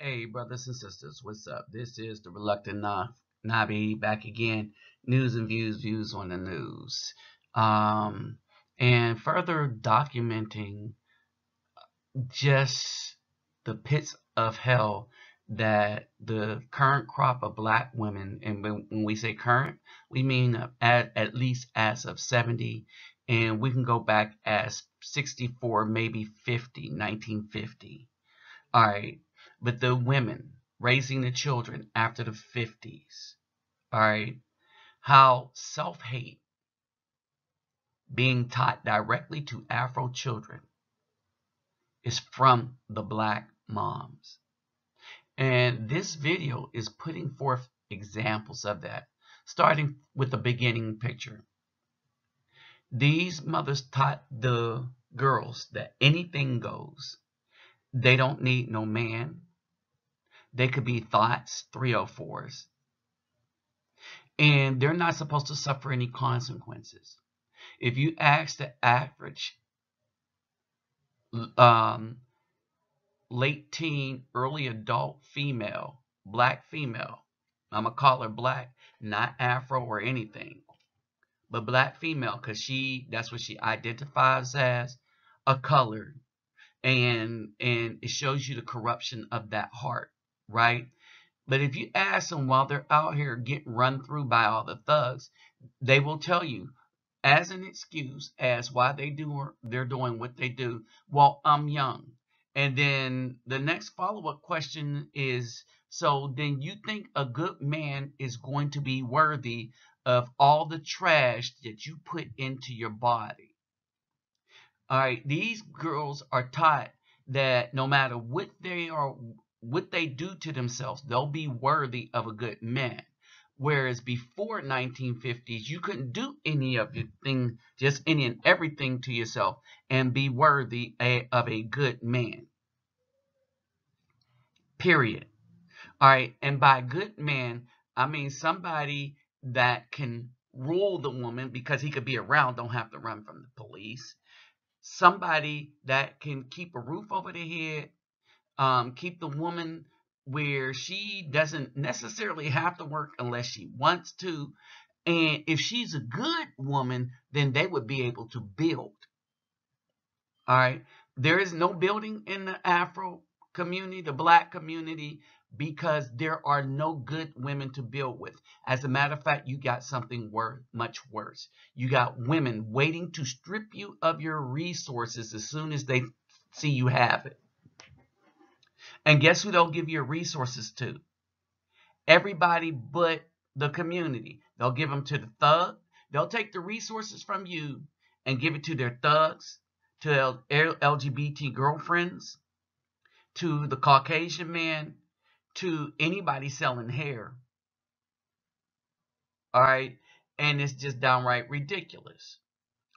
Hey, brothers and sisters, what's up? This is the Reluctant Nabi back again. News and views on the news. And further documenting just the pits of hell that the current crop of black women, and when we say current, we mean at least as of 70, and we can go back as 64, maybe 50, 1950. All right. But the women raising the children after the 50s, all right, how self-hate being taught directly to Afro children is from the black moms. And this video is putting forth examples of that, starting with the beginning picture. These mothers taught the girls that anything goes. They don't need no man. They could be thoughts, 304s. And they're not supposed to suffer any consequences. If you ask the average late teen, early adult female, black female, I'm going to call her black, not Afro or anything, but black female, because that's what she identifies as, a colored. And it shows you the corruption of that heart. Right? But if you ask them while they're out here getting run through by all the thugs, they will tell you as an excuse as why they're doing what they do. Well, I'm young. And then the next follow-up question is, so then you think a good man is going to be worthy of all the trash that you put into your body? All right, these girls are taught that no matter what they do to themselves, they'll be worthy of a good man. Whereas before 1950s, you couldn't do any of your thing, just any and everything to yourself and be worthy of a good man. Period. All right. And by good man, I mean somebody that can rule the woman because he could be around, don't have to run from the police. Somebody that can keep a roof over their head, keep the woman where she doesn't necessarily have to work unless she wants to. And if she's a good woman, then they would be able to build. All right. There is no building in the Afro community, the black community, because there are no good women to build with. As a matter of fact, you got something much worse. You got women waiting to strip you of your resources as soon as they see you have it. And guess who they'll give your resources to? Everybody but the community. They'll give them to the thug. They'll take the resources from you and give it to their thugs, to their LGBT girlfriends, to the Caucasian man, to anybody selling hair. All right. And it's just downright ridiculous.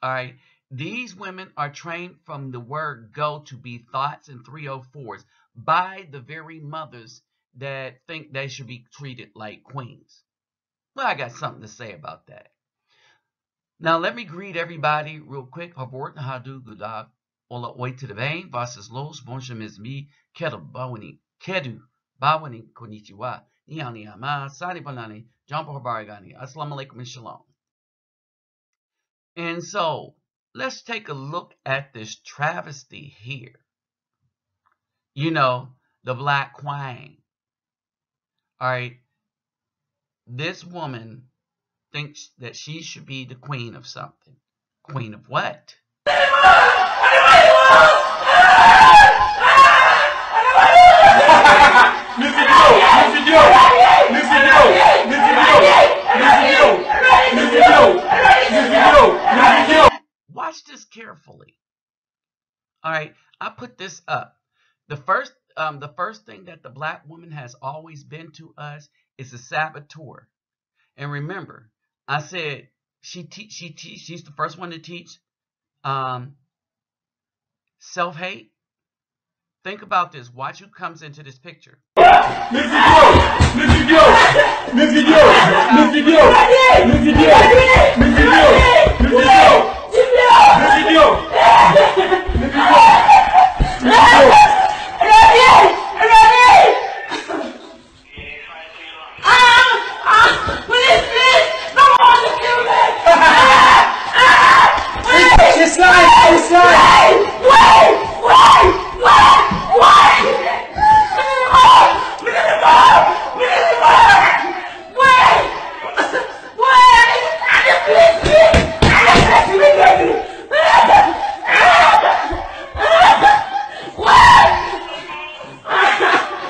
All right. These women are trained from the word go to be thoughts and 304s by the very mothers that think they should be treated like queens. Well, I got something to say about that. Now, let me greet everybody real quick. Habort hadu gudag. Ola oi to the vein. Vasas los. Bonjour, Ms. Me. Kedu bawani. Kedu bawani konnichiwa. Niani ama. Sari banani. Jampo habarigani. Assalamu alaikum and shalom. And so, let's take a look at this travesty here. You know, the black queen. All right. This woman thinks that she should be the queen of something. Queen of what? Watch this carefully. All right, I put this up. The first thing that the black woman has always been to us is a saboteur. And remember, I said she's the first one to teach self-hate. Think about this. Watch who comes into this picture.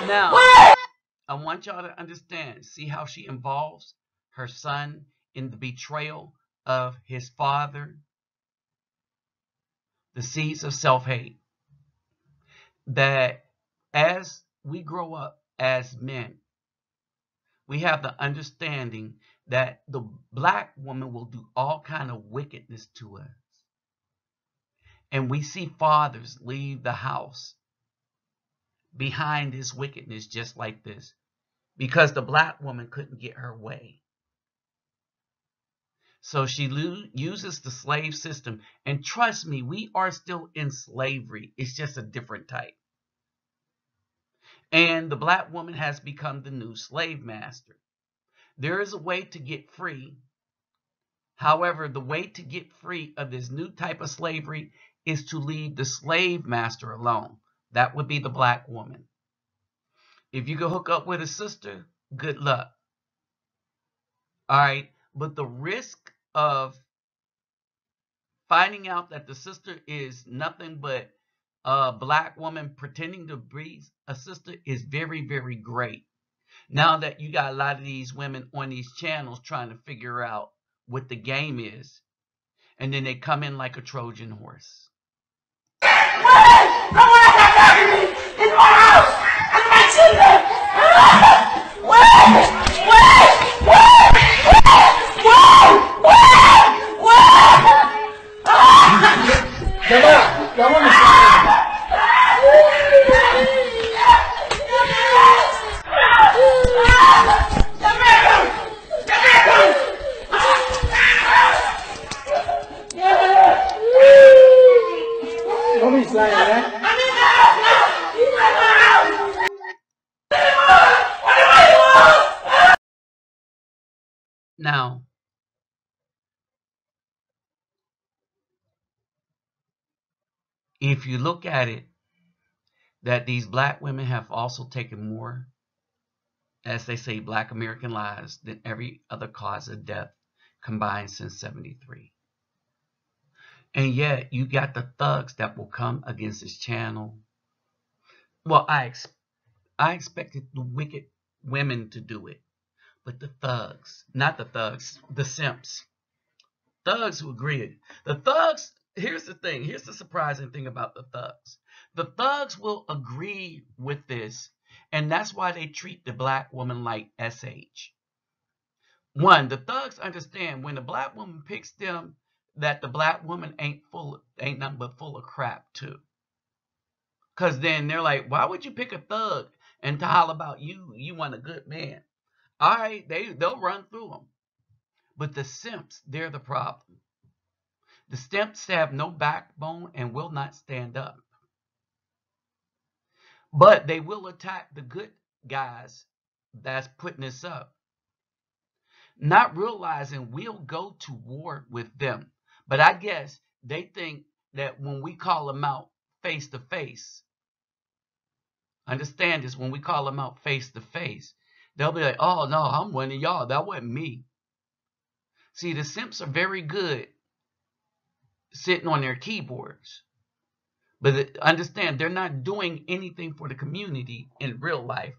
Now, I want y'all to understand. See how she involves her son in the betrayal of his father, the seeds of self-hate. That as we grow up as men, we have the understanding that the black woman will do all kind of wickedness to us. And we see fathers leave the house behind this wickedness just like this because the black woman couldn't get her way. So she uses the slave system. And trust me, we are still in slavery. It's just a different type. And the black woman has become the new slave master. There is a way to get free. However, the way to get free of this new type of slavery is to leave the slave master alone. That would be the black woman. If you can hook up with a sister, good luck. All right. But the risk of finding out that the sister is nothing but a black woman pretending to be a sister is very, very great. Now that you got a lot of these women on these channels trying to figure out what the game is, and then they come in like a Trojan horse. In my house! And my children! Now, if you look at it, that these black women have also taken more, as they say, black American lives than every other cause of death combined since '73. And yet you got the thugs that will come against this channel. Well, I expected the wicked women to do it, but the thugs, not the thugs, the simps, thugs who agree. The thugs, here's the thing, here's the surprising thing about the thugs. The thugs will agree with this, and that's why they treat the black woman like SH. One, the thugs understand when the black woman picks them, that the black woman ain't nothing but full of crap too. Because then they're like, why would you pick a thug and to holler about you want a good man? All right, they'll run through them. But the simps, they're the problem. The simps have no backbone and will not stand up. But they will attack the good guys that's putting this up, not realizing we'll go to war with them. But I guess they think that when we call them out face to face, understand this, when we call them out face to face, they'll be like, oh no, I'm one of y'all. That wasn't me. See, the simps are very good sitting on their keyboards. But understand, they're not doing anything for the community in real life.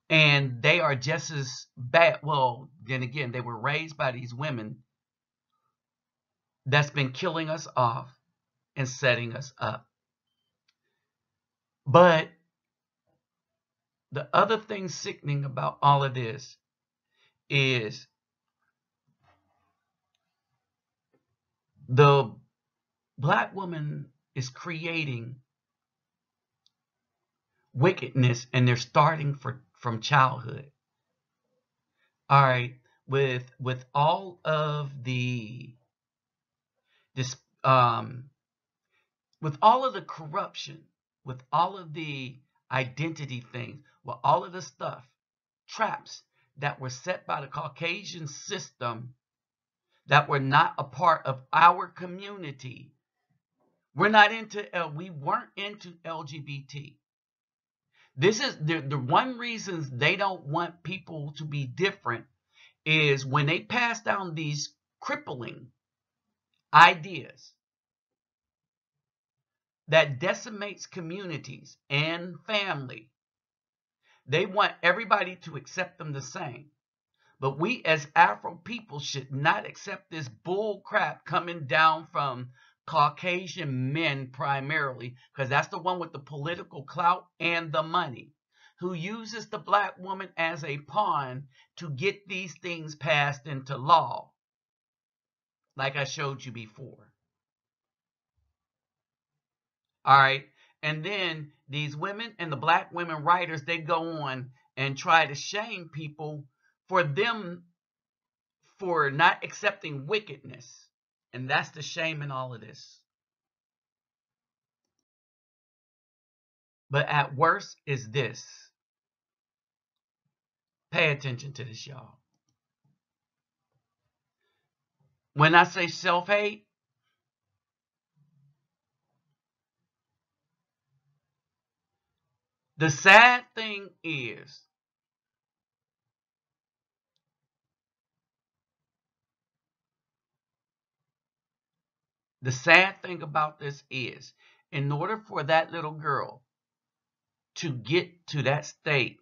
And they are just as bad. Well, then again, they were raised by these women that's been killing us off and setting us up. But the other thing sickening about all of this is the black woman is creating wickedness, and they're starting from childhood. All right, with all of the this with all of the corruption, with all of the identity things, with all of the stuff, traps that were set by the Caucasian system that were not a part of our community. We weren't into LGBT. This is the one reason they don't want people to be different is when they pass down these crippling ideas that decimates communities and family. They want everybody to accept them the same. But we as Afro people should not accept this bull crap coming down from Caucasian men primarily, because that's the one with the political clout and the money, who uses the black woman as a pawn to get these things passed into law, like I showed you before. All right. And then these women and the black women writers, they go on and try to shame people for them for not accepting wickedness. And that's the shame in all of this. But at worst is this. Pay attention to this, y'all. When I say self-hate, the sad thing is, the sad thing about this is, in order for that little girl to get to that state,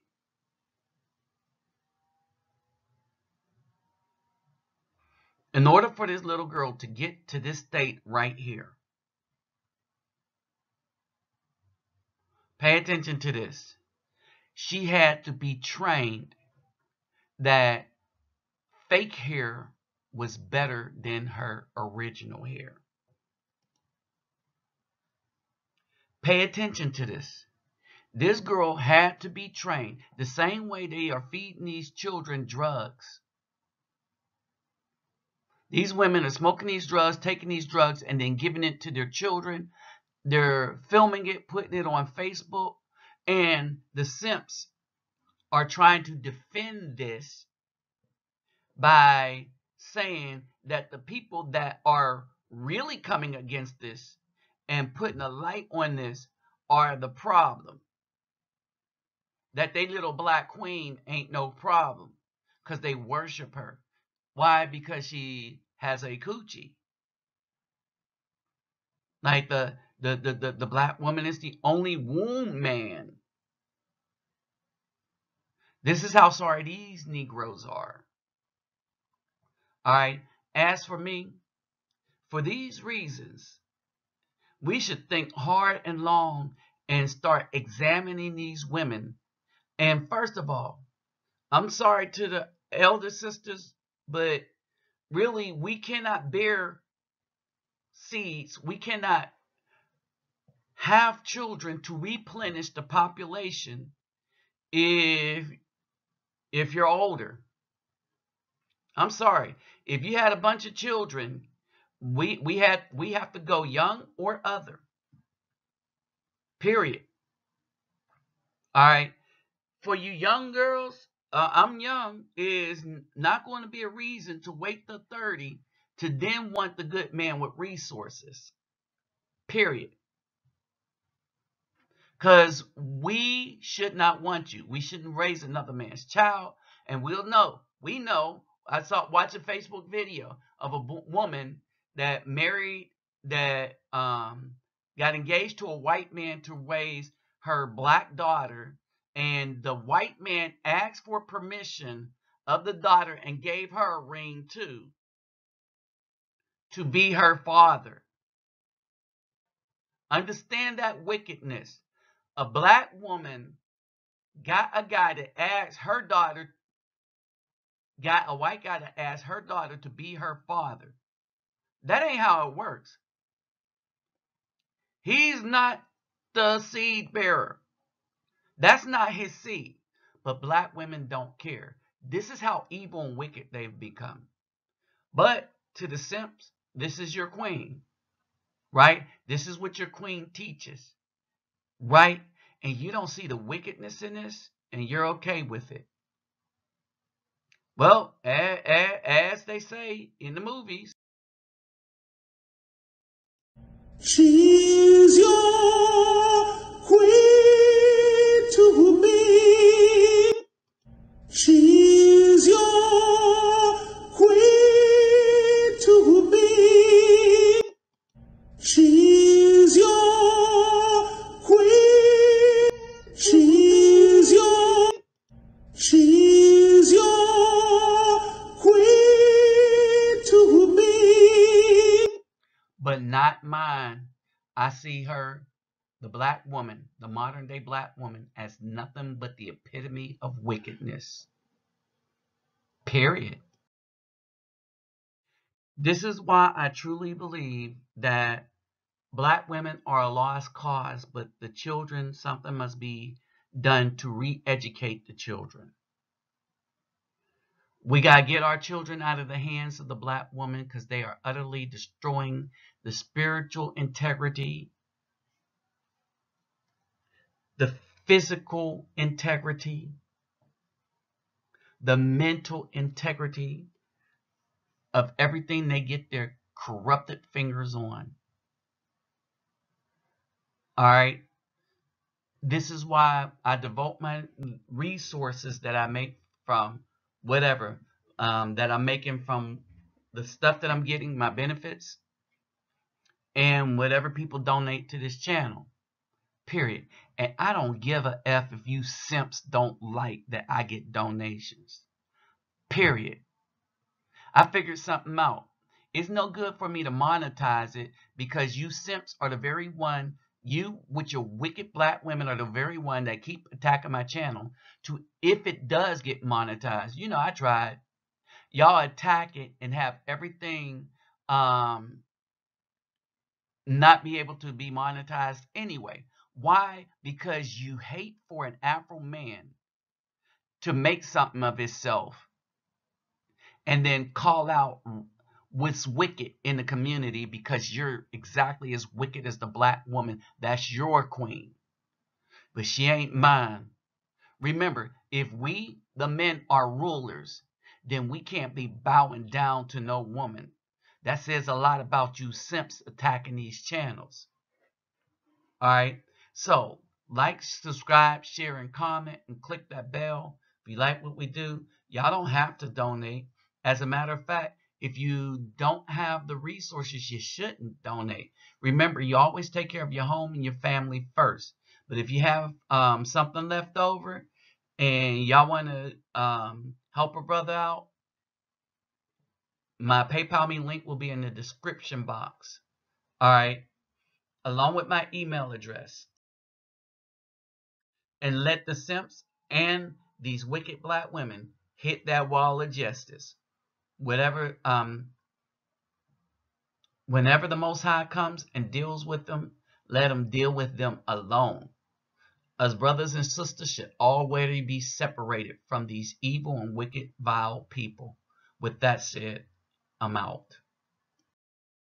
in order for this little girl to get to this state right here, pay attention to this. She had to be trained that fake hair was better than her original hair. Pay attention to this. This girl had to be trained the same way they are feeding these children drugs. These women are smoking these drugs, taking these drugs, and then giving it to their children. They're filming it, putting it on Facebook, and the simps are trying to defend this by saying that the people that are really coming against this and putting a light on this are the problem. That they little black queen ain't no problem because they worship her. Why? Because she has a coochie. Like the black woman is the only womb man. This is how sorry these Negroes are. All right. As for me, for these reasons, we should think hard and long and start examining these women. And first of all, I'm sorry to the elder sisters, but really we cannot bear seeds. We cannot have children to replenish the population if you're older. I'm sorry. If you had a bunch of children, we have to go young or other. Period. All right. For you young girls, I'm young, is not going to be a reason to wait till 30 to then want the good man with resources. Period. Because we should not want you. We shouldn't raise another man's child. And we know. I watched a Facebook video of a woman that married, that got engaged to a white man to raise her black daughter. And the white man asked for permission of the daughter and gave her a ring too, to be her father. Understand that wickedness. A black woman got a guy to ask her daughter, got a white guy to ask her daughter to be her father. That ain't how it works. He's not the seed bearer. That's not his seed. But black women don't care. This is how evil and wicked they've become. But to the simps, this is your queen. Right? This is what your queen teaches. Right? And you don't see the wickedness in this, and you're okay with it. Well, as they say in the movies, she's your queen to me. She's your queen to me. She's your queen. She's your I see her, the black woman, the modern day black woman, as nothing but the epitome of wickedness. Period. This is why I truly believe that black women are a lost cause, but the children, something must be done to re-educate the children. We got to get our children out of the hands of the black woman because they are utterly destroying the spiritual integrity, the physical integrity, the mental integrity of everything they get their corrupted fingers on. All right. This is why I devote my resources that I make from whatever that I'm making from the stuff that I'm getting, my benefits, and whatever people donate to this channel. Period. And I don't give a F if you simps don't like that I get donations. Period. I figured something out. It's no good for me to monetize it because you simps are the very one, you with your wicked black women are the very one that keep attacking my channel to, if it does get monetized. You know, I tried. Y'all attack it and have everything not be able to be monetized anyway. Why? Because you hate for an Afro man to make something of himself and then call out what's wicked in the community because you're exactly as wicked as the black woman. That's your queen, but she ain't mine. Remember, if we, the men, are rulers, then we can't be bowing down to no woman. That says a lot about you simps attacking these channels. All right. So like, subscribe, share, and comment, and click that bell. If you like what we do, y'all don't have to donate. As a matter of fact, if you don't have the resources, you shouldn't donate. Remember, you always take care of your home and your family first. But if you have something left over and y'all want to help a brother out, my PayPal me link will be in the description box. All right. Along with my email address. And let the simps and these wicked black women hit that wall of justice. Whatever, whenever the Most High comes and deals with them, let them deal with them alone. Us brothers and sisters should already be separated from these evil and wicked, vile people. With that said, I'm out.